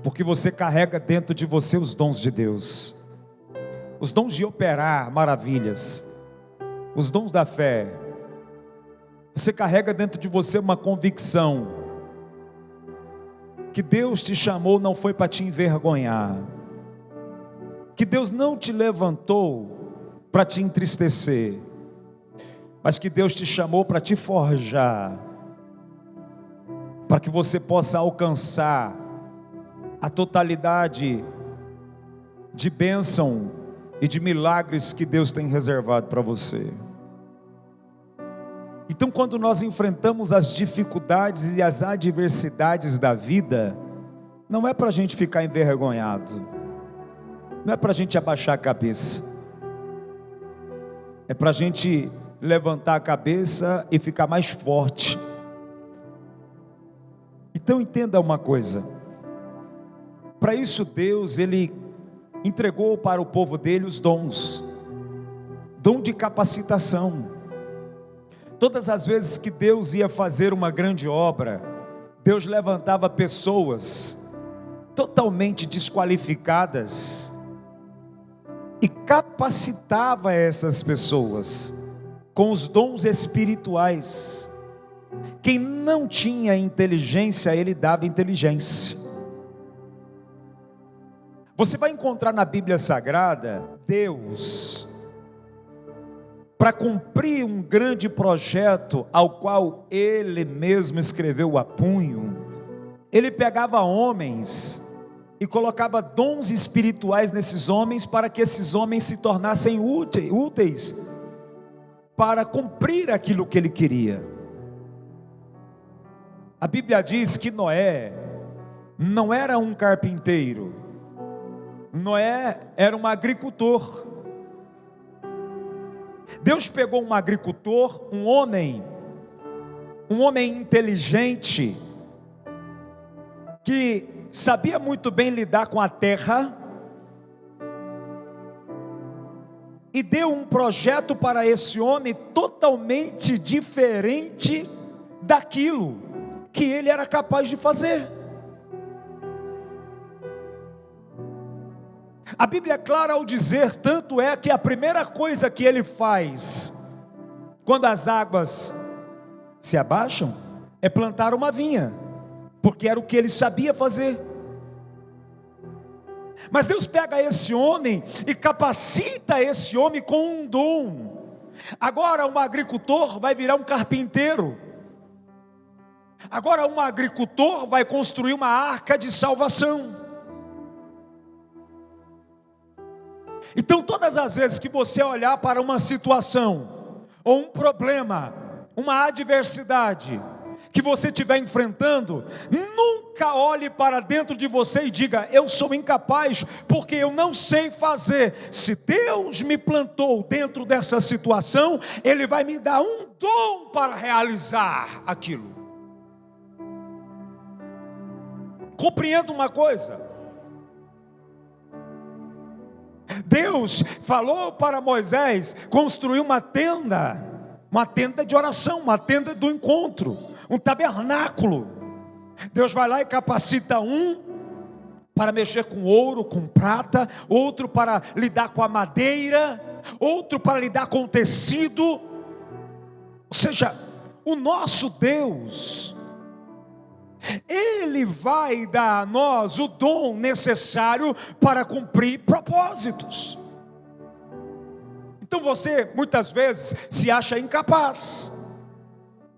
Porque você carrega dentro de você os dons de Deus, os dons de operar maravilhas, os dons da fé. Você carrega dentro de você uma convicção que Deus te chamou não foi para te envergonhar, que Deus não te levantou para te entristecer, mas que Deus te chamou para te forjar, para que você possa alcançar a totalidade de bênção e de milagres que Deus tem reservado para você. Então, quando nós enfrentamos as dificuldades e as adversidades da vida, não é para a gente ficar envergonhado, não é para a gente abaixar a cabeça, é para a gente levantar a cabeça e ficar mais forte. Então entenda uma coisa, para isso Deus, Ele entregou para o povo dele os dons, dom de capacitação. Todas as vezes que Deus ia fazer uma grande obra, Deus levantava pessoas totalmente desqualificadas e capacitava essas pessoas com os dons espirituais. Quem não tinha inteligência, Ele dava inteligência. Você vai encontrar na Bíblia Sagrada, Deus, para cumprir um grande projeto, ao qual Ele mesmo escreveu a punho, Ele pegava homens e colocava dons espirituais nesses homens, para que esses homens se tornassem úteis para cumprir aquilo que Ele queria. A Bíblia diz que Noé não era um carpinteiro, Noé era um agricultor. Deus pegou um agricultor, um homem inteligente, que sabia muito bem lidar com a terra, e deu um projeto para esse homem totalmente diferente daquilo que ele era capaz de fazer. A Bíblia é clara ao dizer, tanto é que a primeira coisa que ele faz, quando as águas se abaixam, é plantar uma vinha, porque era o que ele sabia fazer. Mas Deus pega esse homem e capacita esse homem com um dom. Agora um agricultor vai virar um carpinteiro. Agora um agricultor vai construir uma arca de salvação. Então todas as vezes que você olhar para uma situação, ou um problema, uma adversidade, que você estiver enfrentando, nunca olhe para dentro de você e diga, eu sou incapaz, porque eu não sei fazer. Se Deus me plantou dentro dessa situação, Ele vai me dar um dom para realizar aquilo. Compreenda uma coisa, Deus falou para Moisés construir uma tenda de oração, uma tenda do encontro, um tabernáculo. Deus vai lá e capacita um para mexer com ouro, com prata, outro para lidar com a madeira, outro para lidar com o tecido. Ou seja, o nosso Deus, Ele vai dar a nós o dom necessário para cumprir propósitos. Então você muitas vezes se acha incapaz.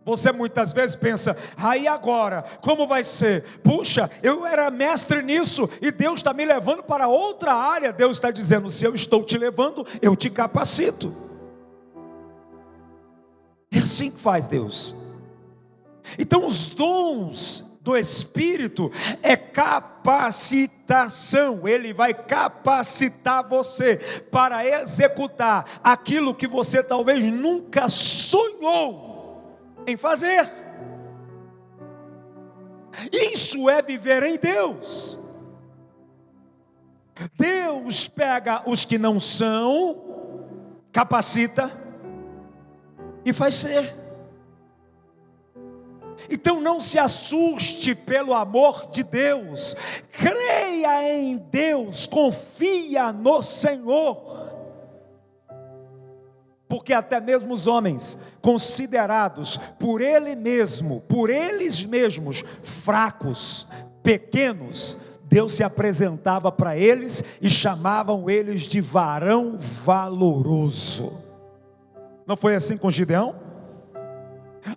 Você muitas vezes pensa, e agora, como vai ser? Puxa, eu era mestre nisso e Deus está me levando para outra área. Deus está dizendo, se eu estou te levando, eu te capacito. É assim que faz Deus. Então os dons do Espírito é capacitação. Ele vai capacitar você para executar aquilo que você talvez nunca sonhou em fazer. Isso é viver em Deus. Deus pega os que não são, capacita e faz ser. Então não se assuste, pelo amor de Deus, creia em Deus, confia no Senhor, porque até mesmo os homens considerados por eles mesmos fracos, pequenos, Deus se apresentava para eles e chamavam eles de varão valoroso. Não foi assim com Gideão?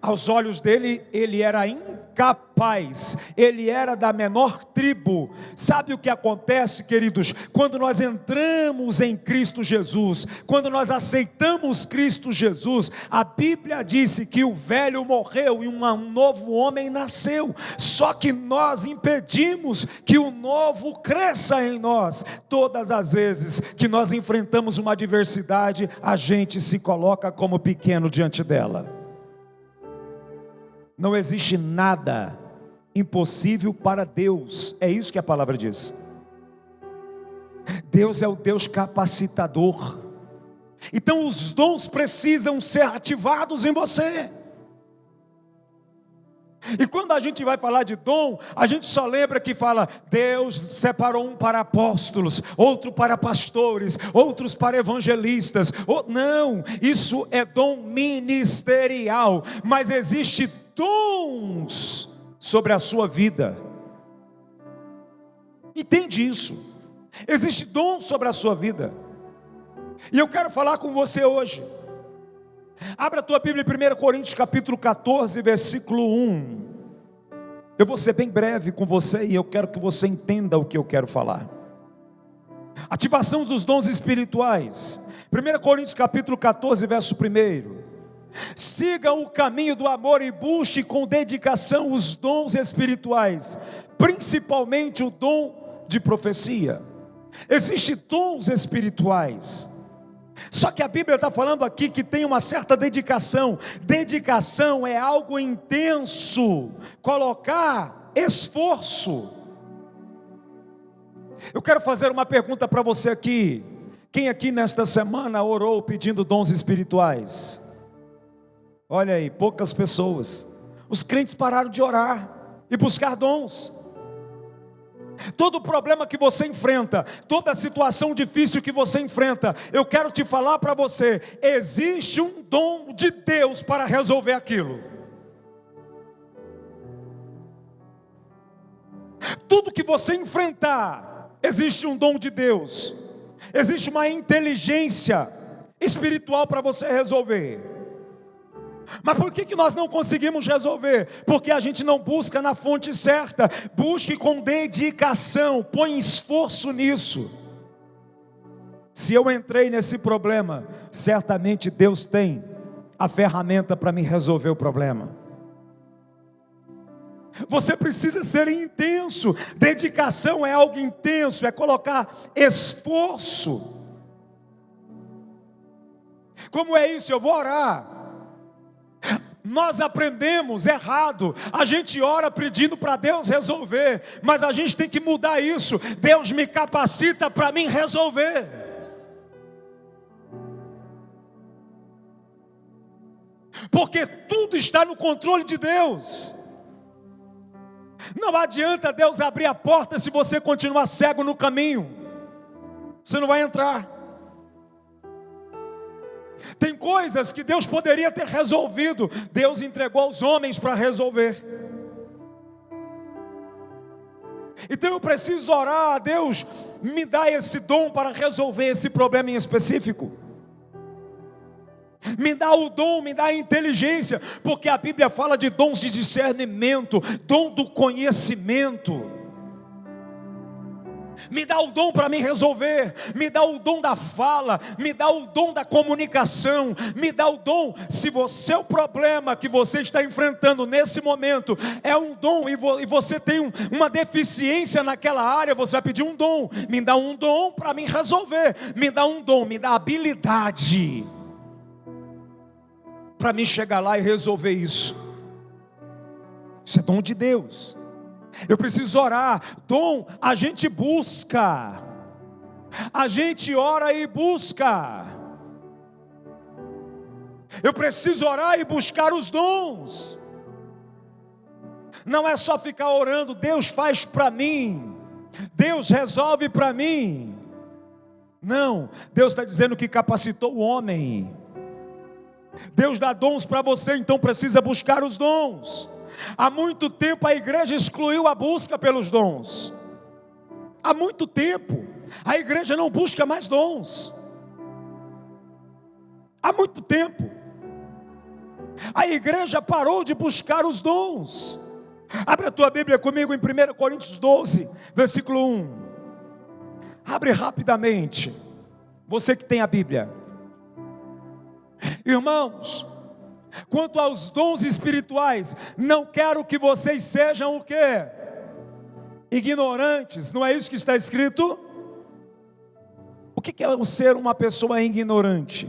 Aos olhos dele, ele era incapaz, ele era da menor tribo. Sabe o que acontece, queridos? Quando nós entramos em Cristo Jesus, quando nós aceitamos Cristo Jesus, a Bíblia disse que o velho morreu e um novo homem nasceu. Só que nós impedimos que o novo cresça em nós. Todas as vezes que nós enfrentamos uma adversidade, a gente se coloca como pequeno diante dela. Não existe nada impossível para Deus, é isso que a palavra diz. Deus é o Deus capacitador. Então os dons precisam ser ativados em você. E quando a gente vai falar de dom, a gente só lembra que fala: Deus separou um para apóstolos, outro para pastores, outros para evangelistas. Não, isso é dom ministerial, mas existe dons sobre a sua vida. Entende isso? Existe dom sobre a sua vida. E eu quero falar com você hoje. Abra a tua Bíblia em 1 Coríntios capítulo 14, versículo 1. Eu vou ser bem breve com você e eu quero que você entenda o que eu quero falar. Ativação dos dons espirituais. 1 Coríntios capítulo 14, verso 1. Sigam o caminho do amor e busque com dedicação os dons espirituais, principalmente o dom de profecia. Existem dons espirituais. Só que a Bíblia está falando aqui que tem uma certa dedicação. Dedicação é algo intenso, colocar esforço. Eu quero fazer uma pergunta para você aqui. Quem aqui nesta semana orou pedindo dons espirituais? Olha aí, poucas pessoas. Os crentes pararam de orar e buscar dons. Todo problema que você enfrenta, toda situação difícil que você enfrenta, eu quero te falar para você: existe um dom de Deus para resolver aquilo. Tudo que você enfrentar, existe um dom de Deus, existe uma inteligência espiritual para você resolver. Mas por que nós não conseguimos resolver? Porque a gente não busca na fonte certa. Busque com dedicação, põe esforço nisso. Se eu entrei nesse problema, certamente Deus tem a ferramenta para me resolver o problema. Você precisa ser intenso. Dedicação é algo intenso, é colocar esforço. Como é isso? Eu vou orar. Nós aprendemos errado, a gente ora pedindo para Deus resolver, mas a gente tem que mudar isso. Deus me capacita para mim resolver. Porque tudo está no controle de Deus. Não adianta Deus abrir a porta se você continuar cego no caminho. Você não vai entrar. Tem coisas que Deus poderia ter resolvido, Deus entregou aos homens para resolver. Então eu preciso orar a Deus, me dá esse dom para resolver esse problema em específico. Me dá o dom, me dá a inteligência, porque a Bíblia fala de dons de discernimento, dom do conhecimento. Me dá o dom para me resolver, me dá o dom da fala, me dá o dom da comunicação, me dá o dom. Se você, o problema que você está enfrentando nesse momento é um dom, e você tem uma deficiência naquela área, você vai pedir um dom. Me dá um dom para me resolver, me dá um dom, me dá habilidade para mim chegar lá e resolver isso. Isso é dom de Deus. Eu preciso orar. Dom a gente busca, a gente ora e busca. Eu preciso orar e buscar os dons. não é só ficar orando, Deus faz para mim, Deus resolve para mim. Não, Deus está dizendo que capacitou o homem. Deus dá dons para você, então precisa buscar os dons. Há muito tempo a igreja excluiu a busca pelos dons. Há muito tempo a igreja não busca mais dons. Há muito tempo a igreja parou de buscar os dons. Abre a tua Bíblia comigo em 1 Coríntios 12, versículo 1. Abre rapidamente, você que tem a Bíblia. Irmãos, quanto aos dons espirituais, não quero que vocês sejam o quê? Ignorantes. Não é isso que está escrito? O que é ser uma pessoa ignorante?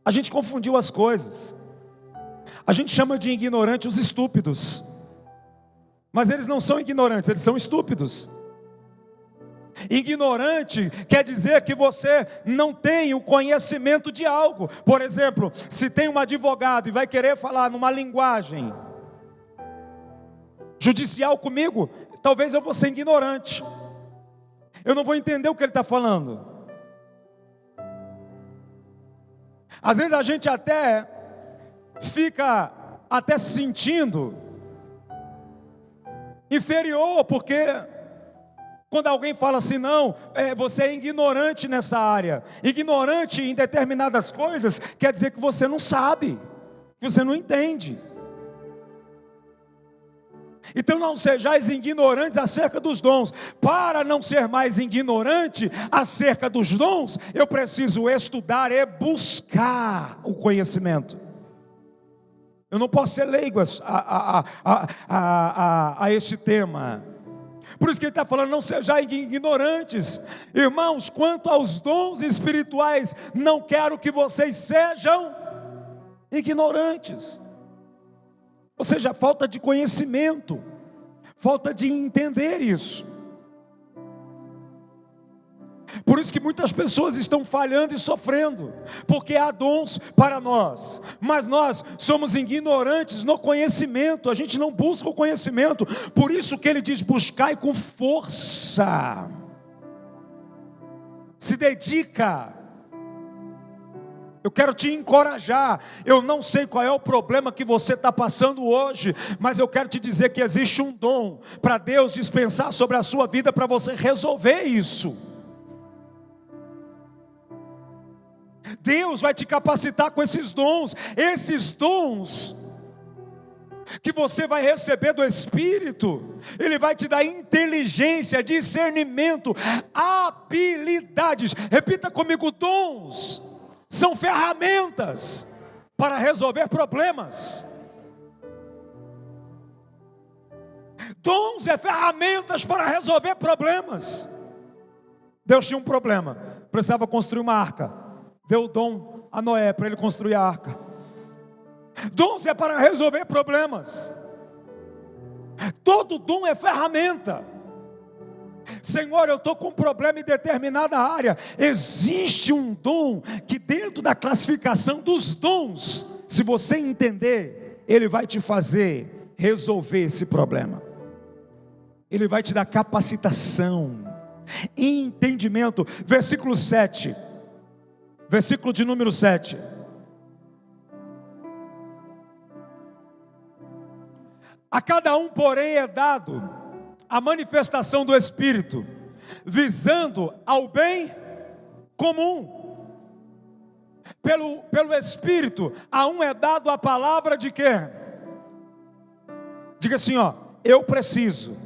A gente confundiu as coisas. A gente chama de ignorante os estúpidos, mas eles não são ignorantes, eles são estúpidos. Ignorante quer dizer que você não tem o conhecimento de algo. Por exemplo, se tem um advogado e vai querer falar numa linguagem judicial comigo, talvez eu vou ser ignorante, eu não vou entender o que ele está falando. Às vezes a gente até fica se sentindo inferior, porque quando alguém fala assim, não, você é ignorante nessa área. Ignorante em determinadas coisas quer dizer que você não sabe, que você não entende. Então não sejais ignorantes acerca dos dons. Para não ser mais ignorante acerca dos dons, eu preciso estudar e buscar o conhecimento. Eu não posso ser leigo a este tema. Por isso que ele está falando, não sejais ignorantes. Irmãos, quanto aos dons espirituais, não quero que vocês sejam ignorantes. Ou seja, falta de conhecimento, falta de entender isso. Por isso que muitas pessoas estão falhando e sofrendo, porque há dons para nós, mas nós somos ignorantes no conhecimento, a gente não busca o conhecimento. Por isso que ele diz, buscai com força, se dedica. Eu quero te encorajar. Eu não sei qual é o problema que você está passando hoje, mas eu quero te dizer que existe um dom para Deus dispensar sobre a sua vida, para você resolver isso. Deus vai te capacitar com esses dons que você vai receber do Espírito. Ele vai te dar inteligência, discernimento, habilidades. Repita comigo, dons são ferramentas para resolver problemas. Dons é ferramentas para resolver problemas. Deus tinha um problema, precisava construir uma arca. Deu dom a Noé para ele construir a arca. Dons é para resolver problemas. Todo dom é ferramenta. Senhor, eu estou com um problema em determinada área. Existe um dom que dentro da classificação dos dons, se você entender, ele vai te fazer resolver esse problema. Ele vai te dar capacitação, entendimento. Versículo 7. Versículo de número 7. A cada um, porém, é dado a manifestação do Espírito, visando ao bem comum. Pelo Espírito, a um é dado a palavra de quê? Diga assim, eu preciso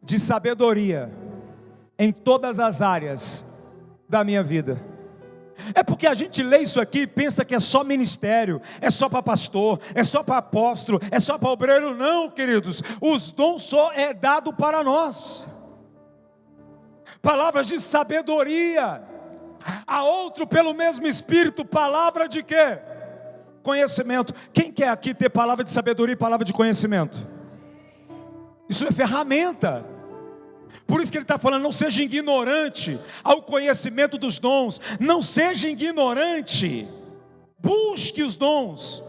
de sabedoria em todas as áreas da minha vida. É porque a gente lê isso aqui e pensa que é só ministério, é só para pastor, é só para apóstolo, é só para obreiro. Não, queridos, os dons só é dado para nós. Palavras de sabedoria. A outro pelo mesmo Espírito, palavra de quê? Conhecimento. Quem quer aqui ter palavra de sabedoria e palavra de conhecimento? Isso é ferramenta. Por isso que ele está falando, não seja ignorante ao conhecimento dos dons. Não seja ignorante. Busque os dons.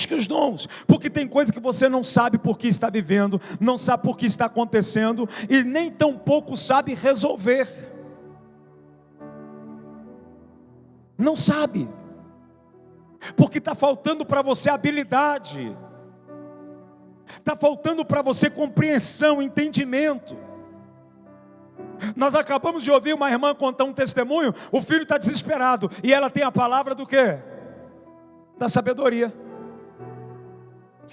busque os dons, porque tem coisa que você não sabe por que está vivendo, não sabe por que está acontecendo, e nem tão pouco sabe resolver. Não sabe, porque está faltando para você habilidade, está faltando para você compreensão, entendimento. Nós acabamos de ouvir uma irmã contar um testemunho. O filho está desesperado, e ela tem a palavra do quê? Da sabedoria.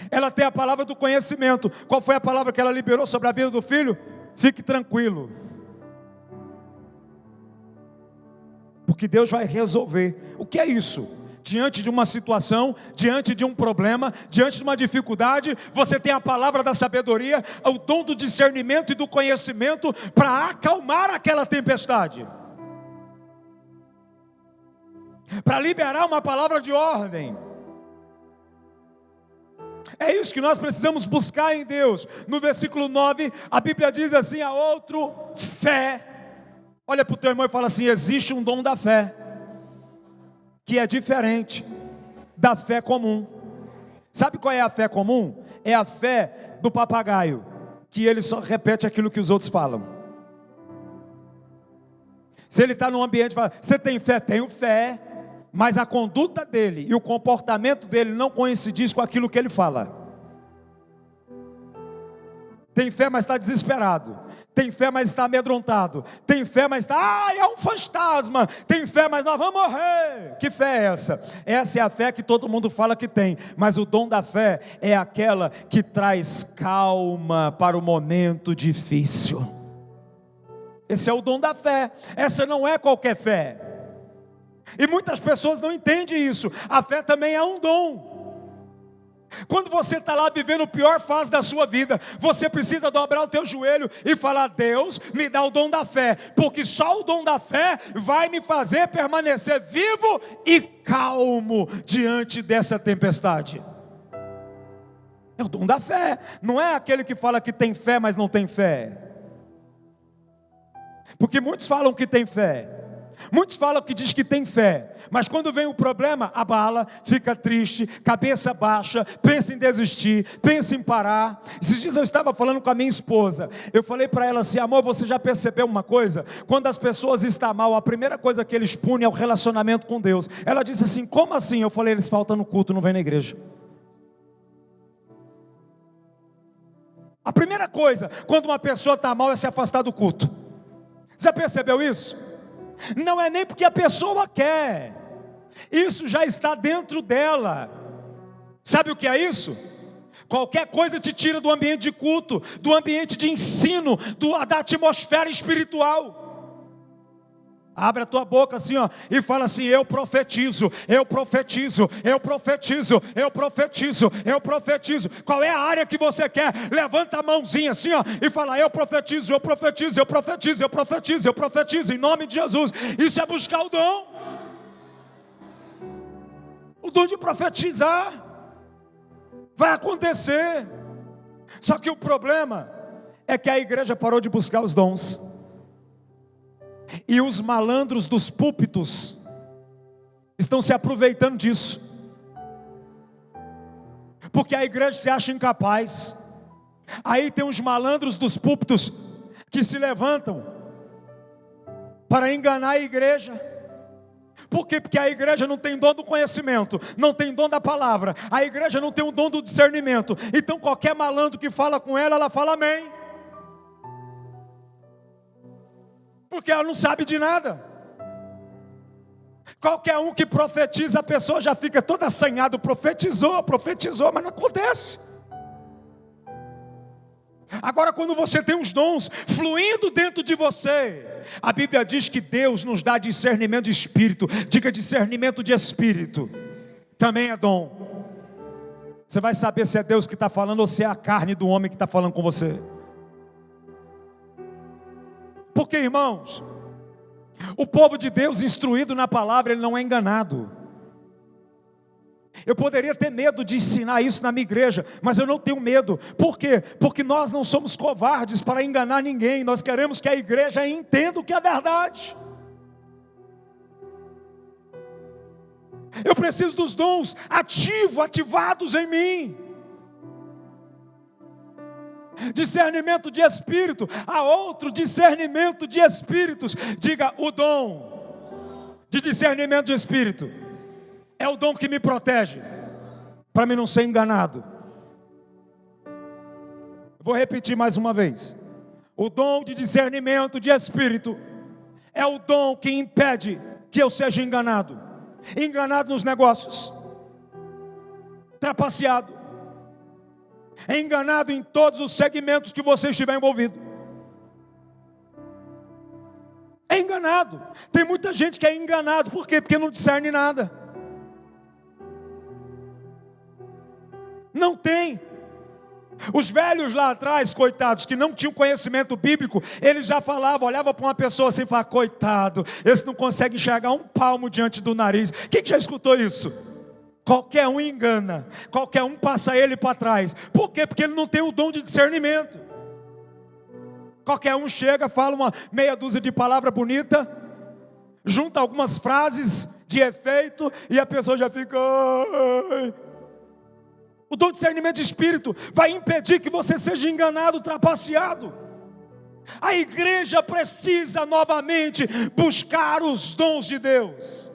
Ela tem a palavra do conhecimento. Qual foi a palavra que ela liberou sobre a vida do filho? Fique tranquilo, porque Deus vai resolver. O que é isso? Diante de uma situação, diante de um problema, diante de uma dificuldade, você tem a palavra da sabedoria, o dom do discernimento e do conhecimento para acalmar aquela tempestade, para liberar uma palavra de ordem. É isso que nós precisamos buscar em Deus. No versículo 9, a Bíblia diz assim: a outro, fé. Olha para o teu irmão e fala assim: existe um dom da fé, que é diferente da fé comum. Sabe qual é a fé comum? É a fé do papagaio, que ele só repete aquilo que os outros falam. Se ele está num ambiente e fala: você tem fé? Tenho fé. Mas a conduta dele e o comportamento dele não coincidem com aquilo que ele fala. Tem fé, mas está desesperado. Tem fé, mas está amedrontado. Tem fé, mas está, é um fantasma. Tem fé, mas nós vamos morrer. Que fé é essa? Essa é a fé que todo mundo fala que tem. Mas o dom da fé é aquela que traz calma para o momento difícil. Esse é o dom da fé. Essa não é qualquer fé. E muitas pessoas não entendem isso. A fé também é um dom. Quando você está lá vivendo a pior fase da sua vida, você precisa dobrar o teu joelho e falar: Deus, me dá o dom da fé, porque só o dom da fé vai me fazer permanecer vivo e calmo diante dessa tempestade. É o dom da fé. Não é aquele que fala que tem fé, mas não tem fé. Porque muitos falam que tem fé, muitos falam que diz que tem fé, mas quando vem o problema, abala, fica triste, cabeça baixa, pensa em desistir, pensa em parar. Esses dias eu estava falando com a minha esposa, eu falei para ela assim: amor, você já percebeu uma coisa? Quando as pessoas estão mal, a primeira coisa que eles punem é o relacionamento com Deus. Ela disse assim: como assim? Eu falei: eles faltam no culto, não vêm na igreja. A primeira coisa, quando uma pessoa está mal, é se afastar do culto. Já percebeu isso? Não é nem porque a pessoa quer, isso já está dentro dela. Sabe o que é isso? Qualquer coisa te tira do ambiente de culto, do ambiente de ensino, da atmosfera espiritual. Abre a tua boca assim, ó, e fala assim: eu profetizo, eu profetizo, eu profetizo, eu profetizo, eu profetizo. Qual é a área que você quer? Levanta a mãozinha assim, ó, e fala: eu profetizo, eu profetizo, eu profetizo, eu profetizo, eu profetizo, em nome de Jesus. Isso é buscar o dom. O dom de profetizar. Vai acontecer. Só que o problema é que a igreja parou de buscar os dons. E os malandros dos púlpitos estão se aproveitando disso, porque a igreja se acha incapaz. Aí tem os malandros dos púlpitos que se levantam para enganar a igreja. Por quê? Porque a igreja não tem dom do conhecimento, não tem dom da palavra, a igreja não tem o dom do discernimento. Então qualquer malandro que fala com ela fala amém, porque ela não sabe de nada. Qualquer um que profetiza, a pessoa já fica toda assanhada: profetizou, mas não acontece. Agora, quando você tem os dons fluindo dentro de você, a Bíblia diz que Deus nos dá discernimento de espírito. Diga: discernimento de espírito também é dom. Você vai saber se é Deus que está falando ou se é a carne do homem que está falando com você. Porque, irmãos, o povo de Deus instruído na palavra, ele não é enganado. Eu poderia ter medo de ensinar isso na minha igreja, mas eu não tenho medo. Por quê? Porque nós não somos covardes para enganar ninguém. Nós queremos que a igreja entenda o que é verdade. Eu preciso dos dons ativados em mim. Discernimento de espírito. Há outro discernimento de espíritos. Diga, o dom de discernimento de espírito é o dom que me protege, para mim não ser enganado. Vou repetir mais uma vez. O dom de discernimento de espírito é o dom que impede que eu seja enganado. Enganado nos negócios, trapaceado, enganado em todos os segmentos que você estiver envolvido. É enganado. Tem muita gente que é enganado. Por quê? Porque não discerne nada. Não tem. Os velhos lá atrás, coitados, que não tinham conhecimento bíblico, eles já falavam, olhavam para uma pessoa assim e falavam, coitado, esse não consegue enxergar um palmo diante do nariz. Quem que já escutou isso? Qualquer um engana, qualquer um passa ele para trás. Por quê? Porque ele não tem o dom de discernimento. Qualquer um chega, fala uma meia dúzia de palavra bonita, junta algumas frases de efeito e a pessoa já fica... Ai. O dom de discernimento de espírito vai impedir que você seja enganado, trapaceado. A igreja precisa novamente buscar os dons de Deus,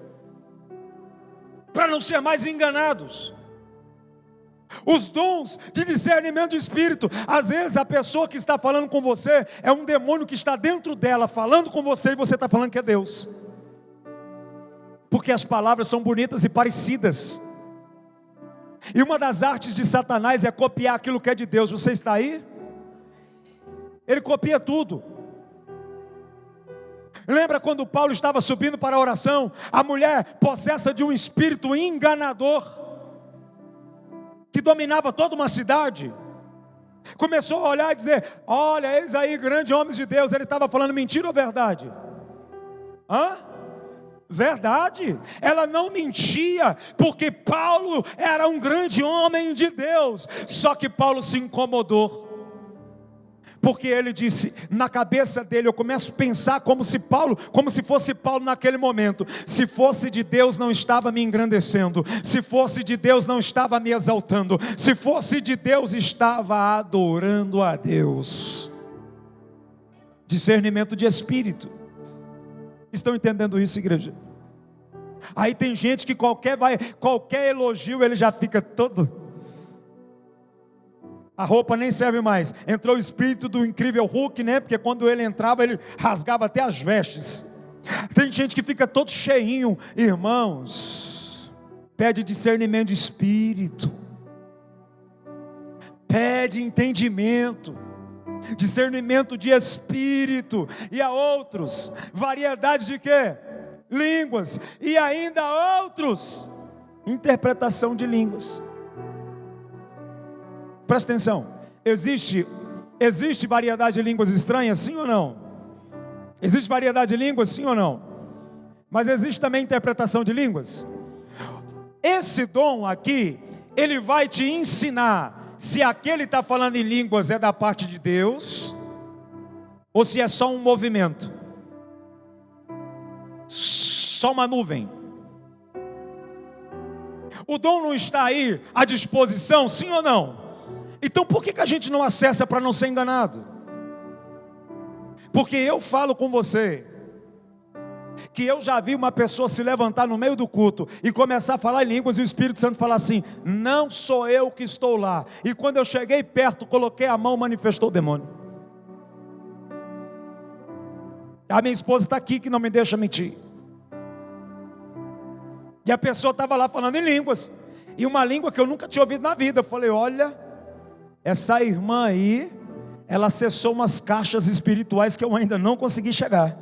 para não ser mais enganados. Os dons de discernimento de espírito. Às vezes a pessoa que está falando com você é um demônio que está dentro dela, falando com você, e você está falando que é Deus. Porque as palavras são bonitas e parecidas. E uma das artes de Satanás é copiar aquilo que é de Deus. Você está aí? Ele copia tudo. Lembra quando Paulo estava subindo para a oração? A mulher possessa de um espírito enganador, que dominava toda uma cidade, começou a olhar e dizer, olha, eis aí grandes homens de Deus. Ele estava falando mentira ou verdade? Verdade. Ela não mentia, porque Paulo era um grande homem de Deus. Só que Paulo se incomodou, porque ele disse, na cabeça dele, eu começo a pensar como se fosse Paulo naquele momento. Se fosse de Deus, não estava me engrandecendo. Se fosse de Deus, não estava me exaltando. Se fosse de Deus, estava adorando a Deus. Discernimento de espírito. Estão entendendo isso, igreja? Aí tem gente que qualquer elogio, ele já fica todo... A roupa nem serve mais. Entrou o espírito do incrível Hulk, né? Porque quando ele entrava, ele rasgava até as vestes. Tem gente que fica todo cheinho. Irmãos, pede discernimento de espírito, pede entendimento, discernimento de espírito. E a outros, variedade de quê? Línguas. E ainda outros, interpretação de línguas. Presta atenção, existe variedade de línguas estranhas, sim ou não? Existe variedade de línguas, sim ou não? Mas existe também interpretação de línguas. Esse dom aqui, ele vai te ensinar se aquele está falando em línguas é da parte de Deus, ou se é só um movimento, só uma nuvem. O dom não está aí à disposição, sim ou não? Então por que a gente não acessa para não ser enganado? Porque eu falo com você que eu já vi uma pessoa se levantar no meio do culto e começar a falar em línguas, e o Espírito Santo falar assim, não sou eu que estou lá. E quando eu cheguei perto, coloquei a mão, manifestou o demônio. A minha esposa está aqui, que não me deixa mentir. E a pessoa estava lá falando em línguas, e uma língua que eu nunca tinha ouvido na vida. Eu falei, olha, essa irmã aí, ela acessou umas caixas espirituais que eu ainda não consegui chegar,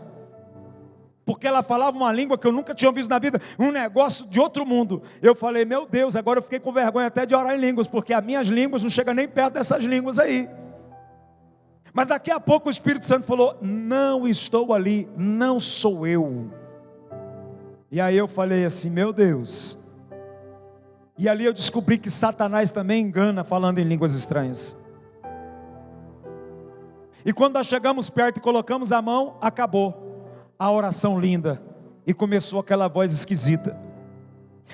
porque ela falava uma língua que eu nunca tinha ouvido na vida, um negócio de outro mundo. Eu falei, meu Deus, agora eu fiquei com vergonha até de orar em línguas, porque as minhas línguas não chegam nem perto dessas línguas aí. Mas daqui a pouco o Espírito Santo falou, não estou ali, não sou eu. E aí eu falei assim, meu Deus. E ali eu descobri que Satanás também engana falando em línguas estranhas. E quando nós chegamos perto e colocamos a mão, acabou a oração linda. E começou aquela voz esquisita.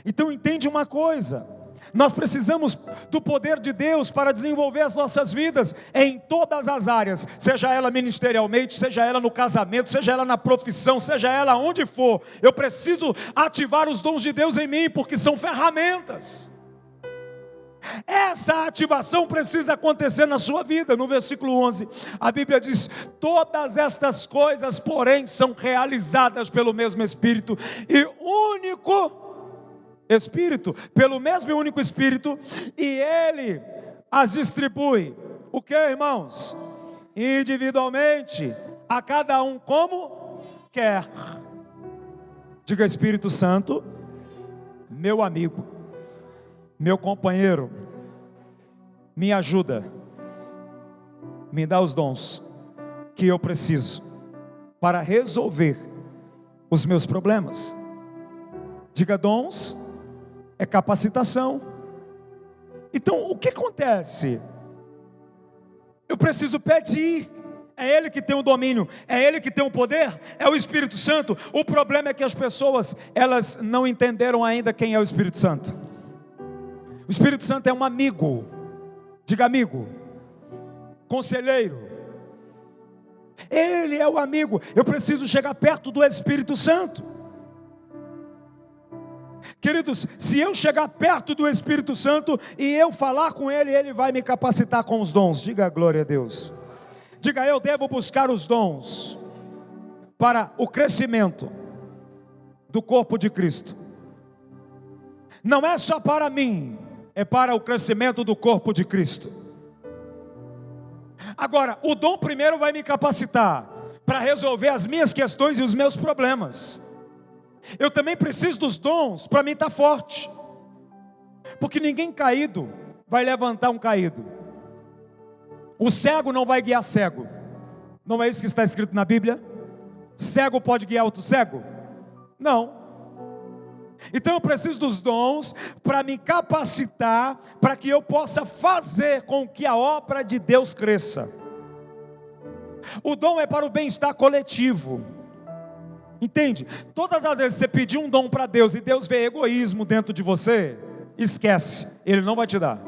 Então entende uma coisa: nós precisamos do poder de Deus para desenvolver as nossas vidas em todas as áreas, seja ela ministerialmente, seja ela no casamento, seja ela na profissão, seja ela onde for. Eu preciso ativar os dons de Deus em mim, porque são ferramentas. Essa ativação precisa acontecer na sua vida. No versículo 11, a Bíblia diz: todas estas coisas, porém, são realizadas pelo mesmo Espírito e único Espírito, pelo mesmo e único Espírito, e Ele as distribui, o que, irmãos? Individualmente, a cada um como quer. Diga: Espírito Santo, meu amigo, meu companheiro, me ajuda, me dá os dons que eu preciso para resolver os meus problemas. Diga: dons é capacitação. Então o que acontece? Eu preciso pedir. É Ele que tem o domínio, é Ele que tem o poder, é o Espírito Santo. O problema é que as pessoas, elas não entenderam ainda quem é o Espírito Santo. O Espírito Santo é um amigo. Diga: amigo, conselheiro. Ele é o amigo. Eu preciso chegar perto do Espírito Santo. Queridos, se eu chegar perto do Espírito Santo e eu falar com Ele, Ele vai me capacitar com os dons. Diga glória a Deus. Diga: eu devo buscar os dons para o crescimento do corpo de Cristo. Não é só para mim, é para o crescimento do corpo de Cristo. Agora, o dom primeiro vai me capacitar para resolver as minhas questões e os meus problemas. Eu também preciso dos dons para mim estar forte, porque ninguém caído vai levantar um caído. O cego não vai guiar cego. Não é isso que está escrito na Bíblia? Cego pode guiar outro cego? Não. Então eu preciso dos dons para me capacitar, para que eu possa fazer com que a obra de Deus cresça. O dom é para o bem-estar coletivo. Entende? Todas as vezes que você pedir um dom para Deus e Deus vê egoísmo dentro de você, esquece, Ele não vai te dar.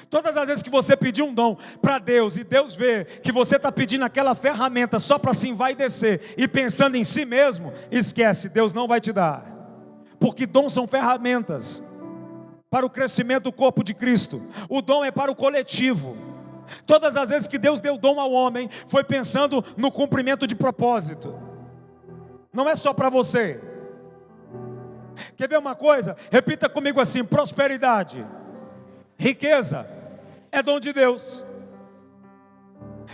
Todas as vezes que você pedir um dom para Deus e Deus vê que você está pedindo aquela ferramenta só para se envaidecer e pensando em si mesmo, esquece, Deus não vai te dar. Porque dons são ferramentas para o crescimento do corpo de Cristo. O dom é para o coletivo. Todas as vezes que Deus deu dom ao homem, foi pensando no cumprimento de propósito. Não é só para você. Quer ver uma coisa? Repita comigo assim: prosperidade, riqueza, é dom de Deus.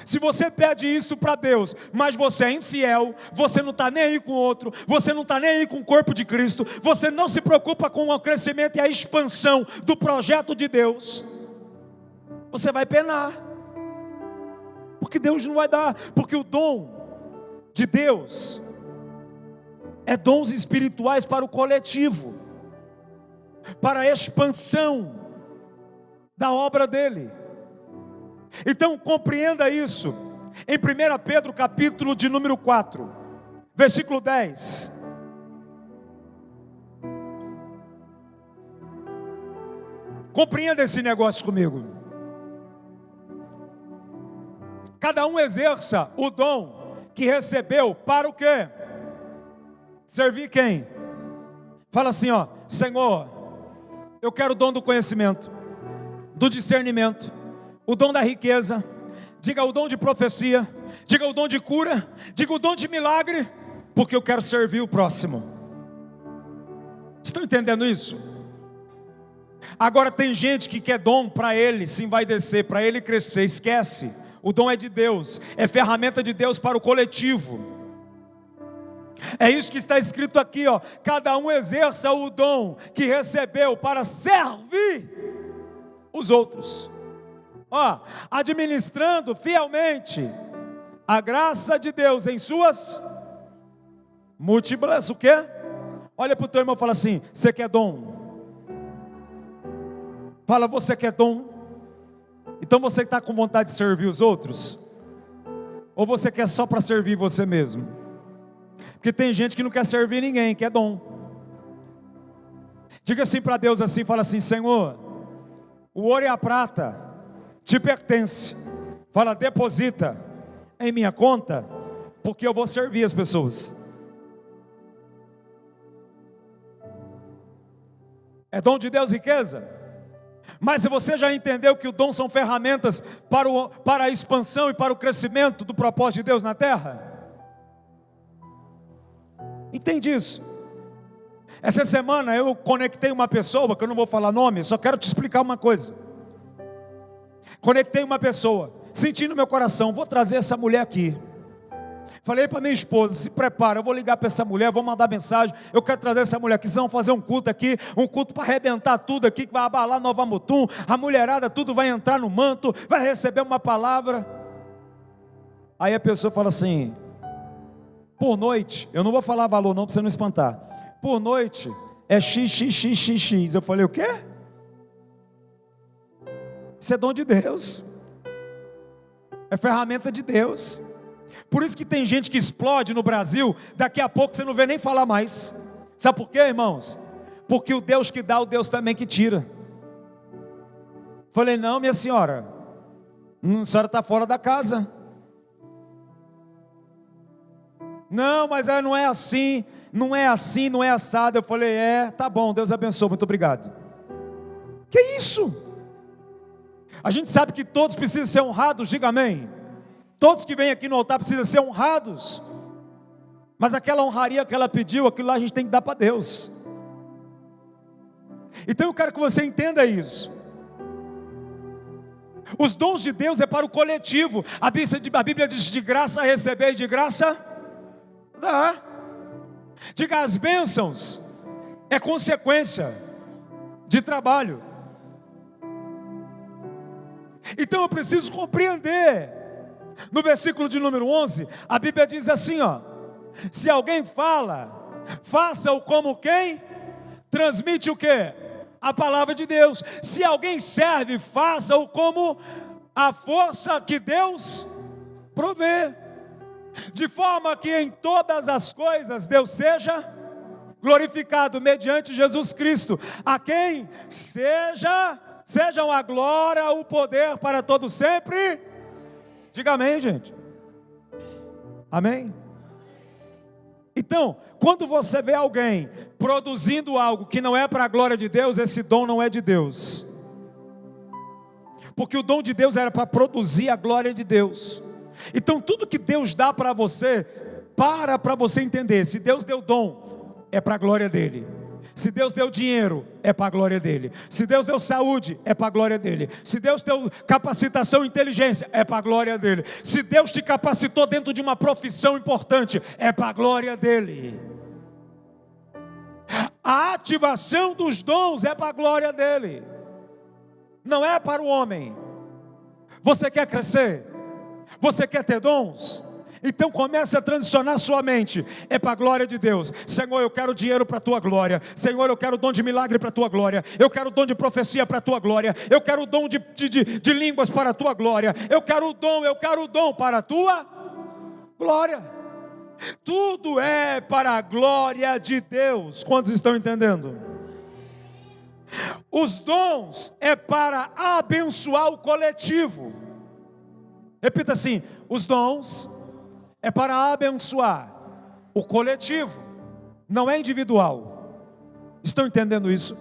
Se você pede isso para Deus, mas você é infiel, você não está nem aí com o outro, você não está nem aí com o corpo de Cristo, você não se preocupa com o crescimento e a expansão do projeto de Deus, você vai penar. Porque Deus não vai dar, porque o dom de Deus é dons espirituais para o coletivo, para a expansão da obra dele. Então compreenda isso, em 1 Pedro capítulo de número 4, versículo 10. Compreenda esse negócio comigo. Cada um exerça o dom que recebeu para o quê? Servir quem? Fala assim, ó: Senhor, eu quero o dom do conhecimento, do discernimento, o dom da riqueza, diga o dom de profecia, diga o dom de cura, diga o dom de milagre, porque eu quero servir o próximo. Estão entendendo isso? Agora tem gente que quer dom para ele se envaidecer, para ele crescer, esquece. O dom é de Deus, é ferramenta de Deus para o coletivo. É isso que está escrito aqui, ó: cada um exerça o dom que recebeu para servir os outros, ó, administrando fielmente a graça de Deus em suas múltiplas, o quê? Olha para o teu irmão e fala assim: você quer dom? Fala: você quer dom? Então você está com vontade de servir os outros? Ou você quer só para servir você mesmo? Porque tem gente que não quer servir ninguém, quer dom. Diga assim para Deus assim, fala assim: Senhor, o ouro e a prata te pertence. Fala, deposita em minha conta, porque eu vou servir as pessoas. É dom de Deus riqueza. Mas se você já entendeu que o dom são ferramentas para a expansão e para o crescimento do propósito de Deus na terra, entende isso? Essa semana eu conectei uma pessoa, que eu não vou falar nome, só quero te explicar uma coisa. Conectei uma pessoa, senti no meu coração, vou trazer essa mulher aqui. Falei para minha esposa, se prepara, eu vou ligar para essa mulher, vou mandar mensagem, eu quero trazer essa mulher aqui, vocês vão fazer um culto aqui, um culto para arrebentar tudo aqui, que vai abalar Nova Mutum, a mulherada tudo vai entrar no manto, vai receber uma palavra. Aí a pessoa fala assim, por noite, eu não vou falar valor não, para você não espantar, por noite é xxxxx. Eu falei, o quê? Isso é dom de Deus, é ferramenta de Deus. Por isso que tem gente que explode no Brasil, daqui a pouco você não vê nem falar mais. Sabe por quê, irmãos? Porque o Deus que dá, o Deus também que tira. Falei, não, minha senhora, a senhora está fora da casa. Não, mas não é assim, não é assim, não é assado. Eu falei, tá bom, Deus abençoe, muito obrigado. Que isso? A gente sabe que todos precisam ser honrados, diga amém. Todos que vêm aqui no altar precisam ser honrados. Mas aquela honraria que ela pediu, aquilo lá a gente tem que dar para Deus. Então eu quero que você entenda isso. Os dons de Deus é para o coletivo. A Bíblia diz, de graça receber e de graça dá. Diga, as bênçãos é consequência de trabalho. Então eu preciso compreender. No versículo de número 11, a Bíblia diz assim, se alguém fala, faça-o como quem? Transmite o quê? A palavra de Deus. Se alguém serve, faça-o como a força que Deus provê. De forma que em todas as coisas Deus seja glorificado mediante Jesus Cristo, a quem sejam a glória, o poder para todo sempre. Diga amém, gente. Amém? Então, quando você vê alguém produzindo algo que não é para a glória de Deus, esse dom não é de Deus. Porque o dom de Deus era para produzir a glória de Deus. Então, tudo que Deus dá para você, para você entender, se Deus deu dom, é para a glória dele. Se Deus deu dinheiro, é para a glória dele. Se Deus deu saúde, é para a glória dele. Se Deus deu capacitação e inteligência, é para a glória dele. Se Deus te capacitou dentro de uma profissão importante, é para a glória dele. A ativação dos dons é para a glória dele. Não é para o homem. Você quer crescer? Você quer ter dons? Então comece a transicionar sua mente. É para a glória de Deus. Senhor, eu quero dinheiro para a tua glória. Senhor, eu quero dom de milagre para a tua glória. Eu quero dom de profecia para a tua glória. Eu quero dom de línguas para a tua glória. Eu quero o dom para a tua glória. Tudo é para a glória de Deus. Quantos estão entendendo? Os dons é para abençoar o coletivo. Repita assim: os dons é para abençoar o coletivo, não é individual. Estão entendendo isso?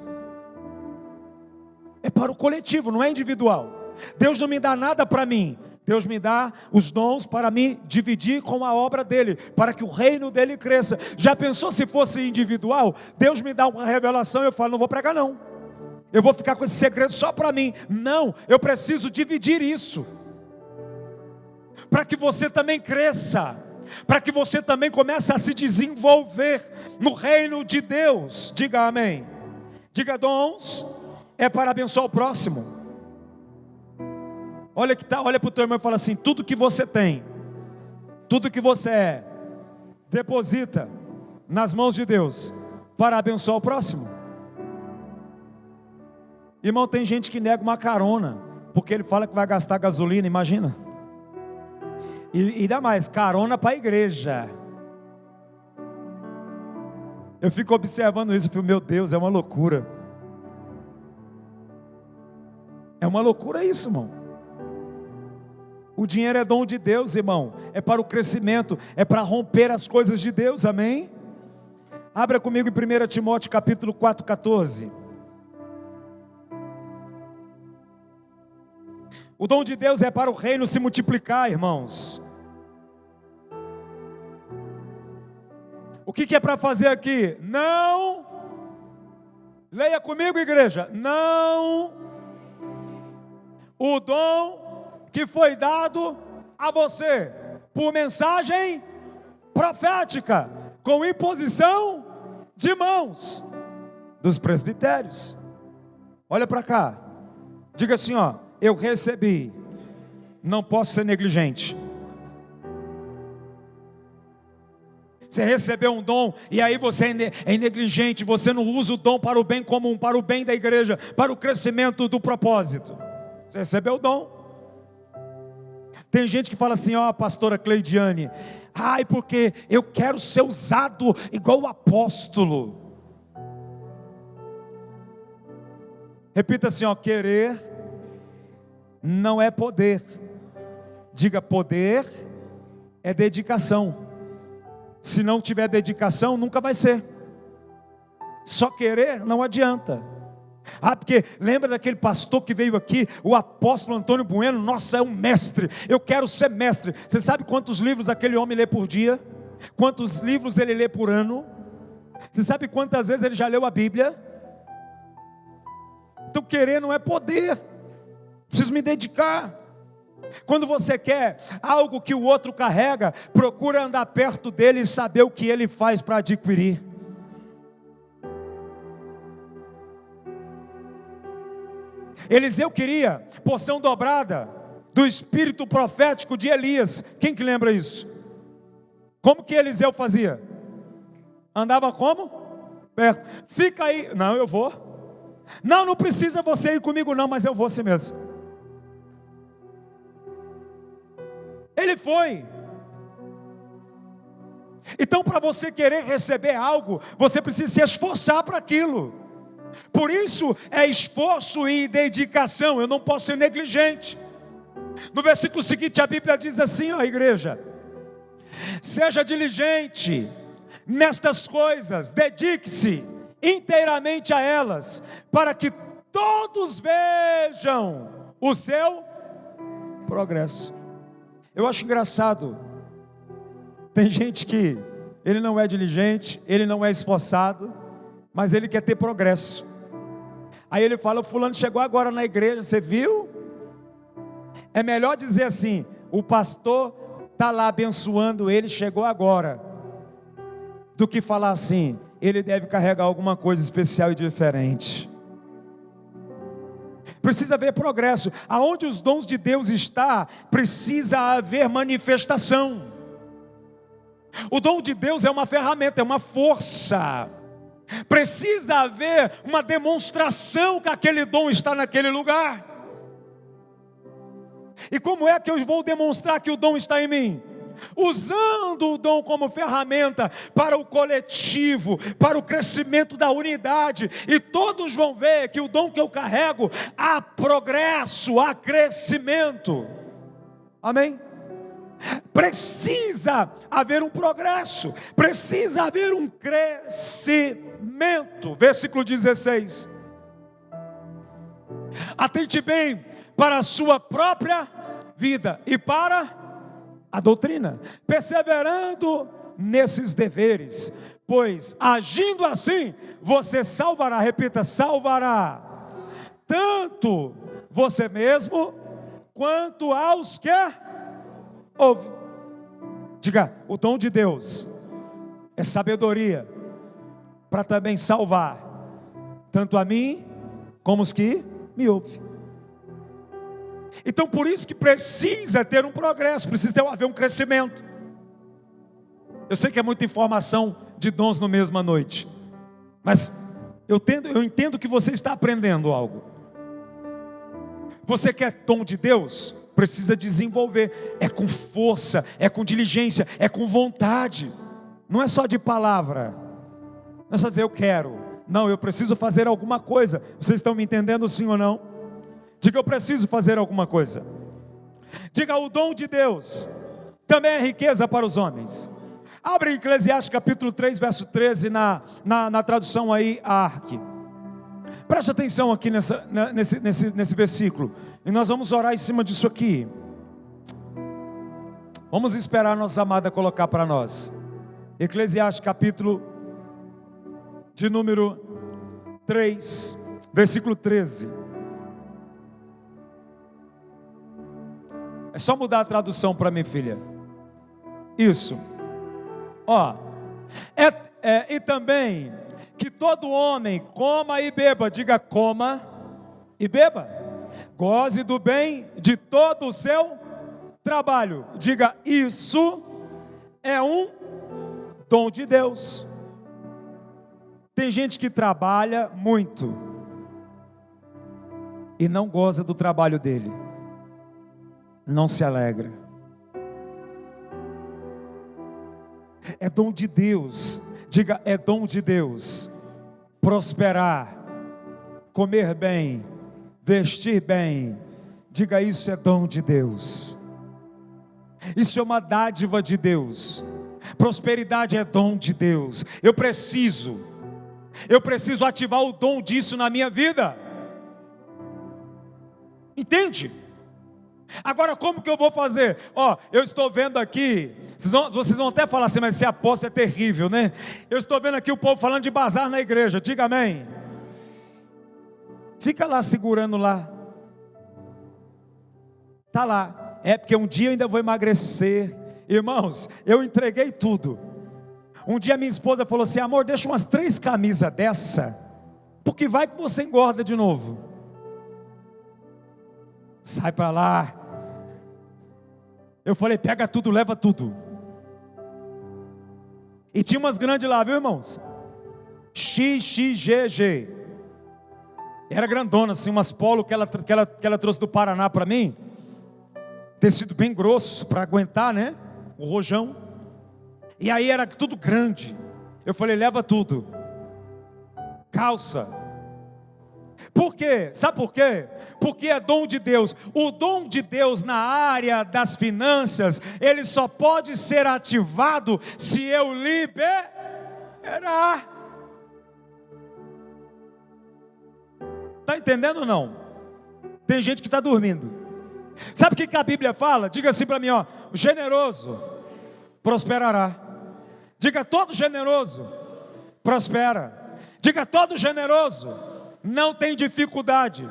É para o coletivo, não é individual. Deus não me dá nada para mim. Deus me dá os dons para me dividir com a obra dele, para que o reino dele cresça. Já pensou se fosse individual? Deus me dá uma revelação e eu falo, não vou pregar não. Eu vou ficar com esse segredo só para mim. Não, eu preciso dividir isso. Para que você também cresça, para que você também comece a se desenvolver no reino de Deus. Diga amém. Diga, dons é para abençoar o próximo. Olha para o teu irmão e fala assim: tudo que você tem, tudo que você é, deposita nas mãos de Deus para abençoar o próximo. Irmão, tem gente que nega uma carona porque ele fala que vai gastar gasolina, imagina. E ainda mais, carona para a igreja. Eu fico observando isso e falo, meu Deus, é uma loucura. É uma loucura isso, irmão. O dinheiro é dom de Deus, irmão. É para o crescimento, é para romper as coisas de Deus, amém? Abra comigo em 1 Timóteo capítulo 4,14. O dom de Deus é para o reino se multiplicar, irmãos. O que é para fazer aqui? Não, leia comigo, igreja. Não, o dom que foi dado a você por mensagem profética, com imposição de mãos dos presbitérios. Olha para cá, diga assim, ó: eu recebi, não posso ser negligente. Você recebeu um dom e aí você é negligente, você não usa o dom para o bem comum, para o bem da igreja, para o crescimento do propósito. Você recebeu o dom. Tem gente que fala assim, ó, pastora Cleidiane, ai, porque eu quero ser usado igual o apóstolo. Repita assim, ó: querer não é poder. Diga: poder é dedicação. Se não tiver dedicação, nunca vai ser. Só querer não adianta. Ah, porque lembra daquele pastor que veio aqui, o apóstolo Antônio Bueno? Nossa, é um mestre, eu quero ser mestre. Você sabe quantos livros aquele homem lê por dia? Quantos livros ele lê por ano? Você sabe quantas vezes ele já leu a Bíblia? Então querer não é poder. Preciso me dedicar. Quando você quer algo que o outro carrega, procura andar perto dele e saber o que ele faz para adquirir. Eliseu queria porção dobrada do espírito profético de Elias. Quem que lembra isso? Como que Eliseu fazia? Andava como? Perto. Fica aí. Não, eu vou. Não, não precisa você ir comigo não, mas eu vou assim mesmo. Ele foi. Então, para você querer receber algo, você precisa se esforçar para aquilo. Por isso é esforço e dedicação. Eu não posso ser negligente. No versículo seguinte a Bíblia diz assim, ó, igreja: seja diligente nestas coisas, dedique-se inteiramente a elas, para que todos vejam o seu progresso. Eu acho engraçado, tem gente que ele não é diligente, ele não é esforçado, mas ele quer ter progresso. Aí ele fala: o fulano chegou agora na igreja, você viu? É melhor dizer assim: o pastor está lá abençoando ele, chegou agora, do que falar assim: ele deve carregar alguma coisa especial e diferente. Precisa haver progresso. Aonde os dons de Deus estão, precisa haver manifestação. O dom de Deus é uma ferramenta, é uma força. Precisa haver uma demonstração que aquele dom está naquele lugar. E como é que eu vou demonstrar que o dom está em mim? Usando o dom como ferramenta para o coletivo, para o crescimento da unidade, e todos vão ver que o dom que eu carrego, há progresso, há crescimento. Amém? Precisa haver um progresso, precisa haver um crescimento. Versículo 16: atente bem para a sua própria vida e para a doutrina, perseverando nesses deveres, pois agindo assim, você salvará, repita, salvará, tanto você mesmo, quanto aos que ouvem. Diga: o dom de Deus é sabedoria, para também salvar, tanto a mim, como os que me ouvem. Então por isso que precisa ter um progresso, precisa haver um crescimento. Eu sei que é muita informação de dons na mesma noite, mas eu entendo que você está aprendendo algo. Você quer dom de Deus? Precisa desenvolver, é com força, é com diligência, é com vontade. Não é só de palavra, não é só dizer eu quero. Não, eu preciso fazer alguma coisa. Vocês estão me entendendo, sim ou não? Diga, eu preciso fazer alguma coisa. Diga, o dom de Deus também é riqueza para os homens. Abre Eclesiastes capítulo 3, verso 13, na tradução aí, ARC. Preste atenção aqui nesse versículo. E nós vamos orar em cima disso aqui. Vamos esperar a nossa amada colocar para nós. Eclesiastes capítulo de número 3, versículo 13. É só mudar a tradução para mim, filha. Isso. Ó. E também que todo homem coma e beba. Diga, coma e beba. Goze do bem de todo o seu trabalho. Diga, isso é um dom de Deus. Tem gente que trabalha muito e não goza do trabalho dele, não se alegra. É dom de Deus. Diga, é dom de Deus prosperar, comer bem, vestir bem. Diga, isso é dom de Deus. Isso é uma dádiva de Deus. Prosperidade é dom de Deus. Eu preciso ativar o dom disso na minha vida. Entende? Agora, como que eu vou fazer? Ó, eu estou vendo aqui, vocês vão até falar assim, mas esse apóstolo é terrível, né? Eu estou vendo aqui o povo falando de bazar na igreja. Diga amém. Fica lá segurando lá. Tá lá. É porque um dia eu ainda vou emagrecer. Irmãos, eu entreguei tudo. Um dia minha esposa falou assim, amor, deixa umas 3 camisas dessa, porque vai que você engorda de novo. Sai para lá. Eu falei, pega tudo, leva tudo. E tinha umas grandes lá, viu, irmãos? XXGG. Era grandona, assim, umas polo que ela trouxe do Paraná para mim. Tecido bem grosso, para aguentar, né? O rojão. E aí era tudo grande. Eu falei, leva tudo. Calça. Por quê? Sabe por quê? Porque é dom de Deus. O dom de Deus na área das finanças, ele só pode ser ativado se eu liberar. Está entendendo ou não? Tem gente que está dormindo. Sabe o que a Bíblia fala? Diga assim para mim, ó, o generoso prosperará. Diga, todo generoso prospera. Diga, todo generoso não tem dificuldade.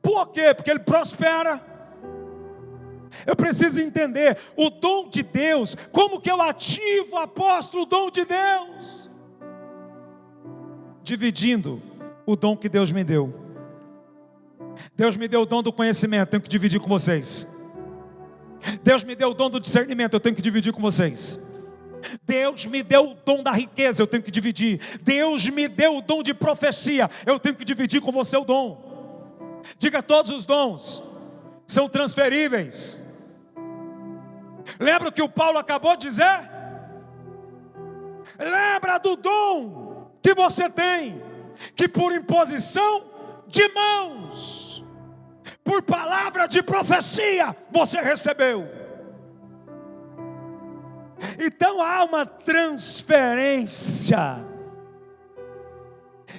Por quê? Porque ele prospera. Eu preciso entender o dom de Deus. Como que eu ativo, apóstolo, o dom de Deus? Dividindo o dom que Deus me deu. Deus me deu o dom do conhecimento, tenho que dividir com vocês. Deus me deu o dom do discernimento, eu tenho que dividir com vocês. Deus me deu o dom da riqueza, eu tenho que dividir. Deus me deu o dom de profecia, eu tenho que dividir com você o dom. Diga, todos os dons são transferíveis. Lembra o que o Paulo acabou de dizer? Lembra do dom que você tem, que por imposição de mãos, por palavra de profecia, você recebeu. Então há uma transferência.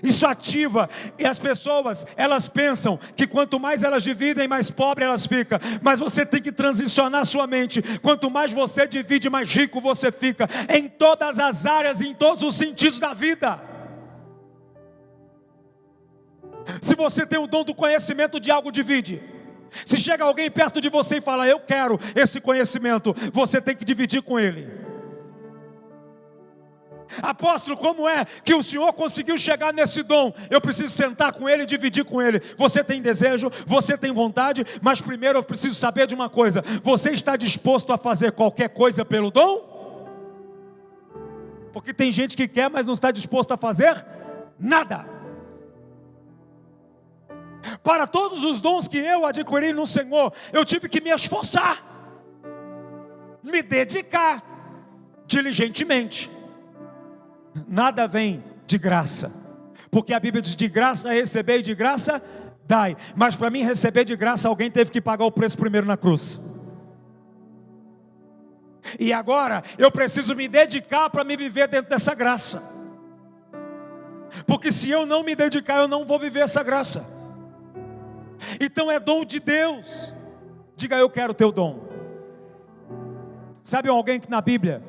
Isso ativa, e as pessoas, elas pensam que quanto mais elas dividem, mais pobre elas ficam. Mas você tem que transicionar sua mente. Quanto mais você divide, mais rico você fica, em todas as áreas, em todos os sentidos da vida. Se você tem o dom do conhecimento de algo, divide. Se chega alguém perto de você e fala, eu quero esse conhecimento, você tem que dividir com ele. Apóstolo, como é que o senhor conseguiu chegar nesse dom? Eu preciso sentar com ele e dividir com ele. Você tem desejo, você tem vontade, mas primeiro eu preciso saber de uma coisa: você está disposto a fazer qualquer coisa pelo dom? Porque tem gente que quer, mas não está disposto a fazer nada. Para todos os dons que eu adquiri no Senhor, eu tive que me esforçar, me dedicar diligentemente. Nada vem de graça, porque a Bíblia diz, de graça receber e de graça dai. Mas para mim receber de graça, alguém teve que pagar o preço primeiro na cruz. E agora eu preciso me dedicar para me viver dentro dessa graça. Porque se eu não me dedicar, eu não vou viver essa graça. Então é dom de Deus. Diga, eu quero o teu dom. Sabe alguém que na Bíblia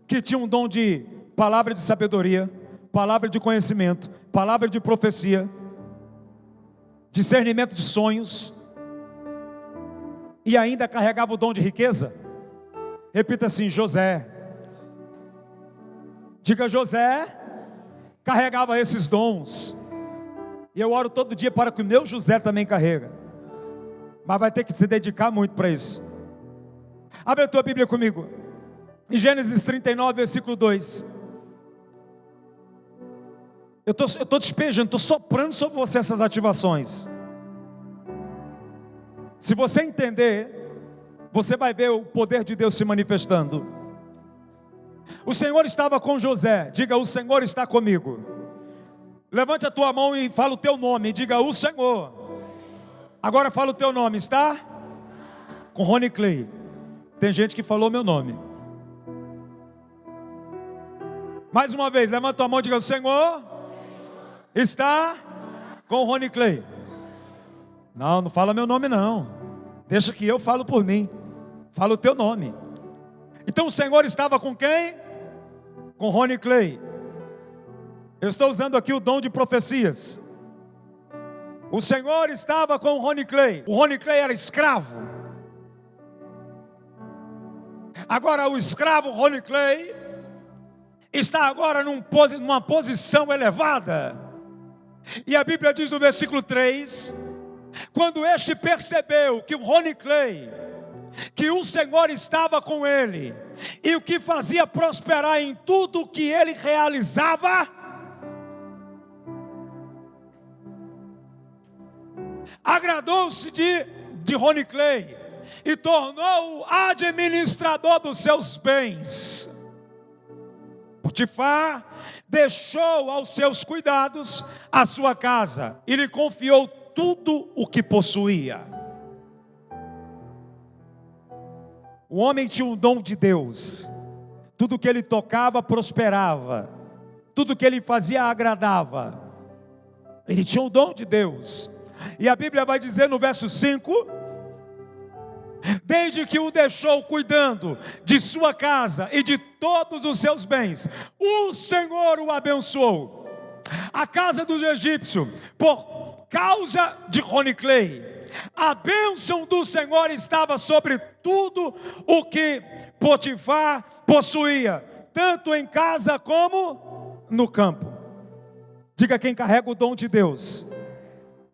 que tinha um dom de palavra de sabedoria, palavra de conhecimento, palavra de profecia, discernimento de sonhos, e ainda carregava o dom de riqueza? Repita assim: José. Diga, José carregava esses dons. E eu oro todo dia para que o meu José também carrega. Mas vai ter que se dedicar muito para isso. Abre a tua Bíblia comigo, em Gênesis 39, versículo 2. Eu estou despejando, estou soprando sobre você essas ativações. Se você entender, você vai ver o poder de Deus se manifestando. O Senhor estava com José. Diga, o Senhor está comigo. Levante a tua mão e fala o teu nome. Diga, o Senhor. Agora fala o teu nome. Está? Com Rony Clay. Tem gente que falou meu nome. Mais uma vez, levanta a tua mão e diga, o Senhor está com Rony Clay. Não fala meu nome não. Deixa que eu falo por mim. Fala o teu nome. Então o Senhor estava com quem? Com Rony Clay. Eu estou usando aqui o dom de profecias. O Senhor estava com o Rony Clay. O Rony Clay era escravo. Agora o escravo Rony Clay está agora numa posição elevada. E a Bíblia diz no versículo 3: quando este percebeu que o Rony Clay, que o Senhor estava com ele, e o que fazia prosperar em tudo que ele realizava, agradou-se de Rony Clay e tornou-o administrador dos seus bens. Potifar deixou aos seus cuidados a sua casa e lhe confiou tudo o que possuía. O homem tinha um dom de Deus. Tudo que ele tocava prosperava. Tudo que ele fazia agradava. Ele tinha um dom de Deus. E a Bíblia vai dizer no verso 5: desde que o deixou cuidando de sua casa e de todos os seus bens, o Senhor o abençoou. A casa dos egípcios, por causa de Rony Clay, a bênção do Senhor estava sobre tudo o que Potifar possuía, tanto em casa como no campo. Diga, quem carrega o dom de Deus,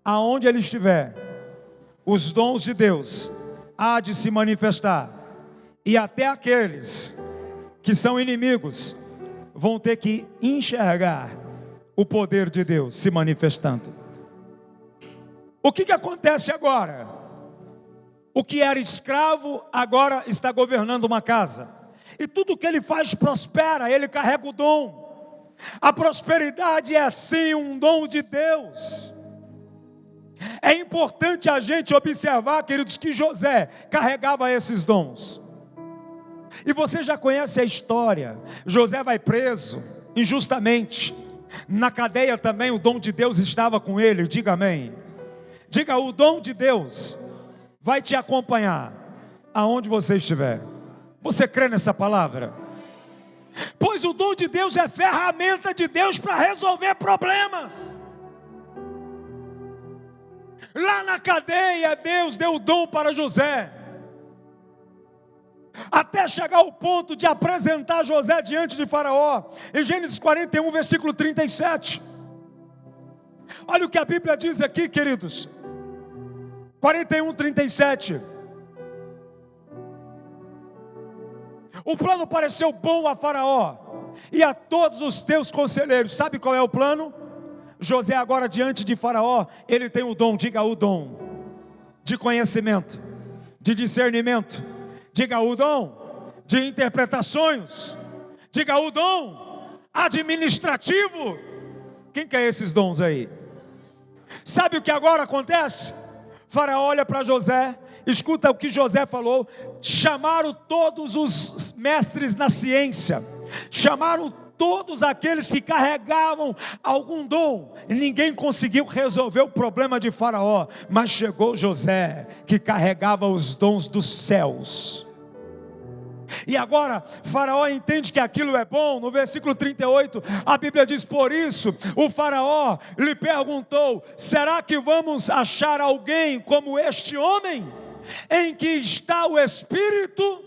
aonde ele estiver, os dons de Deus há de se manifestar, e até aqueles que são inimigos vão ter que enxergar o poder de Deus se manifestando. O que acontece agora? O que era escravo agora está governando uma casa, e tudo que ele faz prospera. Ele carrega o dom. A prosperidade é sim um dom de Deus. É importante a gente observar, queridos, que José carregava esses dons. E você já conhece a história. José vai preso injustamente. Na cadeia também o dom de Deus estava com ele. Diga amém. Diga, o dom de Deus vai te acompanhar aonde você estiver. Você crê nessa palavra? Pois o dom de Deus é ferramenta de Deus para resolver problemas. Lá na cadeia, Deus deu o dom para José, até chegar ao ponto de apresentar José diante de Faraó, em Gênesis 41, versículo 37. Olha o que a Bíblia diz aqui, queridos. 41, 37. O plano pareceu bom a Faraó e a todos os teus conselheiros. Sabe qual é o plano? José agora diante de Faraó, ele tem o dom, diga o dom, de conhecimento, de discernimento, diga o dom, de interpretações, diga o dom administrativo. Quem quer esses dons aí? Sabe o que agora acontece? Faraó olha para José, escuta o que José falou. Chamaram todos os mestres na ciência, chamaram todos aqueles que carregavam algum dom, e ninguém conseguiu resolver o problema de Faraó, mas chegou José, que carregava os dons dos céus. E agora Faraó entende que aquilo é bom. No versículo 38 a Bíblia diz: por isso o Faraó lhe perguntou: será que vamos achar alguém como este homem, em que está o Espírito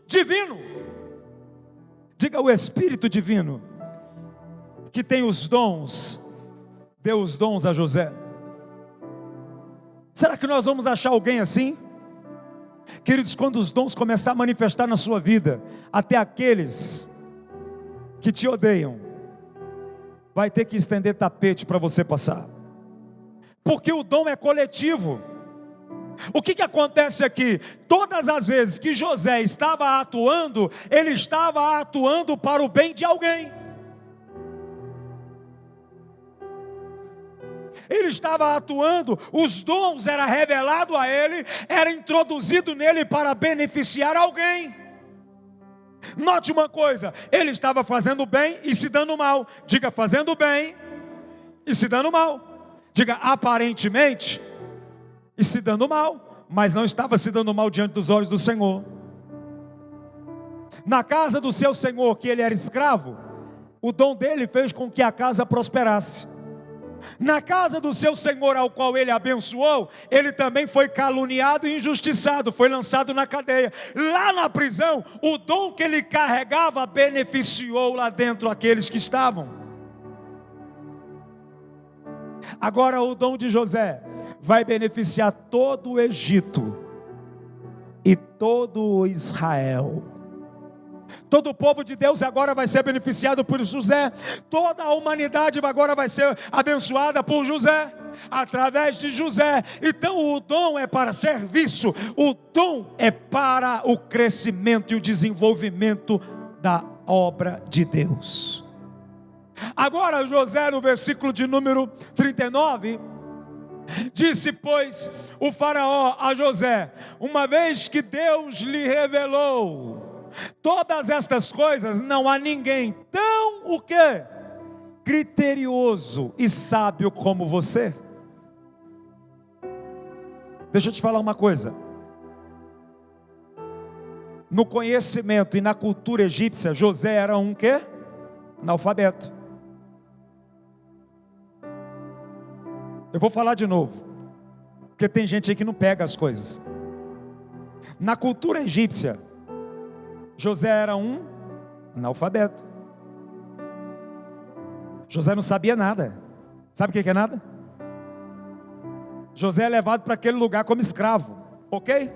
Divino? Diga: o Espírito Divino, que tem os dons, deu os dons a José. Será que nós vamos achar alguém assim? Queridos, quando os dons começarem a manifestar na sua vida, até aqueles que te odeiam vai ter que estender tapete para você passar, porque o dom é coletivo. O que acontece aqui? Todas as vezes que José estava atuando, ele estava atuando para o bem de alguém. Ele estava atuando, os dons eram revelados a ele, era introduzido nele para beneficiar alguém. Note uma coisa, ele estava fazendo bem e se dando mal. Diga: fazendo bem e se dando mal. Diga: aparentemente e se dando mal, mas não estava se dando mal diante dos olhos do Senhor. Na casa do seu senhor, que ele era escravo, o dom dele fez com que a casa prosperasse. Na casa do seu senhor, ao qual ele abençoou, ele também foi caluniado e injustiçado, foi lançado na cadeia. Lá na prisão, o dom que ele carregava beneficiou lá dentro aqueles que estavam. Agora o dom de José vai beneficiar todo o Egito e todo o Israel. Todo o povo de Deus agora vai ser beneficiado por José. Toda a humanidade agora vai ser abençoada por José, através de José. Então o dom é para serviço, o dom é para o crescimento e o desenvolvimento da obra de Deus. Agora José, no versículo de número 39, disse, pois, o faraó a José: uma vez que Deus lhe revelou todas estas coisas, não há ninguém tão, o quê? Criterioso e sábio como você. Deixa eu te falar uma coisa. No conhecimento e na cultura egípcia, José era um quê? Analfabeto. Eu vou falar de novo, porque tem gente aí que não pega as coisas. Na cultura egípcia, José era um analfabeto. José não sabia nada. Sabe o que é nada? José é levado para aquele lugar como escravo, ok?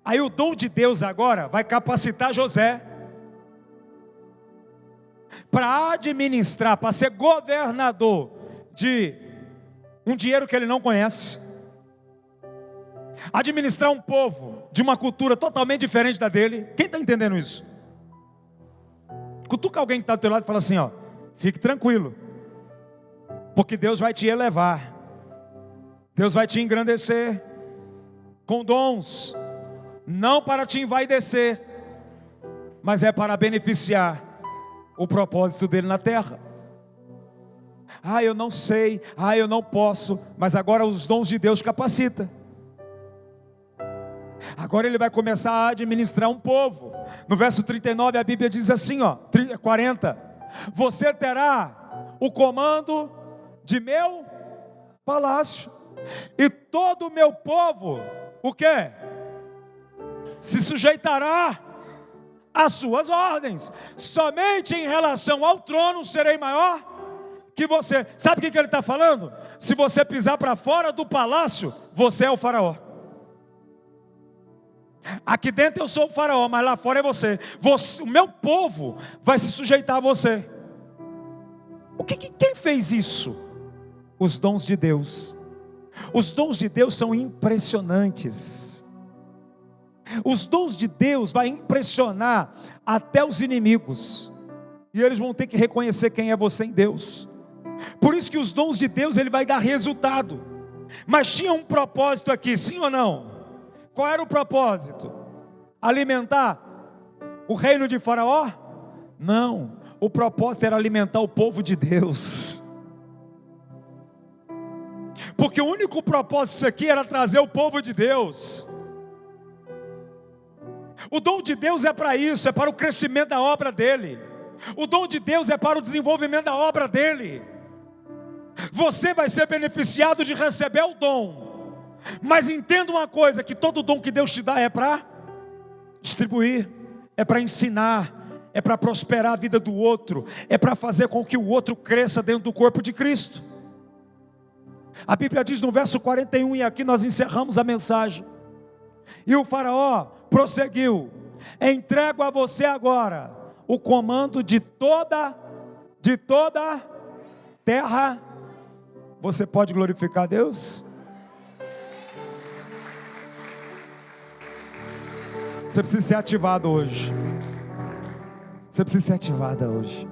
Aí o dom de Deus agora vai capacitar José para administrar, para ser governador de um dinheiro que ele não conhece, administrar um povo de uma cultura totalmente diferente da dele. Quem está entendendo isso? Cutuca alguém que está do teu lado e fala assim, ó: fique tranquilo, porque Deus vai te elevar, Deus vai te engrandecer com dons, não para te envaidecer, mas é para beneficiar o propósito dele na terra. Ah, eu não sei, eu não posso, mas agora os dons de Deus capacitam. Agora ele vai começar a administrar um povo. No verso 39 a Bíblia diz assim, ó, 40: você terá o comando de meu palácio, e todo o meu povo, o quê? Se sujeitará às suas ordens. Somente em relação ao trono serei maior que você. Sabe o que ele está falando? Se você pisar para fora do palácio, você é o faraó. Aqui dentro eu sou o faraó, mas lá fora é você. O meu povo vai se sujeitar a você. Quem fez isso? Os dons de Deus. Os dons de Deus são impressionantes. Os dons de Deus vão impressionar até os inimigos, e eles vão ter que reconhecer quem é você em Deus. Por isso que os dons de Deus, ele vai dar resultado. Mas tinha um propósito aqui, sim ou não? Qual era o propósito? Alimentar o reino de Faraó? Não, o propósito era alimentar o povo de Deus. Porque o único propósito disso aqui era trazer o povo de Deus. O dom de Deus é para isso, é para o crescimento da obra dele. O dom de Deus é para o desenvolvimento da obra dele. Você vai ser beneficiado de receber o dom, mas entenda uma coisa, que todo dom que Deus te dá é para distribuir, é para ensinar, é para prosperar a vida do outro, é para fazer com que o outro cresça dentro do corpo de Cristo. A Bíblia diz no verso 41, e aqui nós encerramos a mensagem: e o faraó prosseguiu: entrego a você agora o comando de toda terra. Você pode glorificar a Deus? Você precisa ser ativado hoje. Você precisa ser ativada hoje.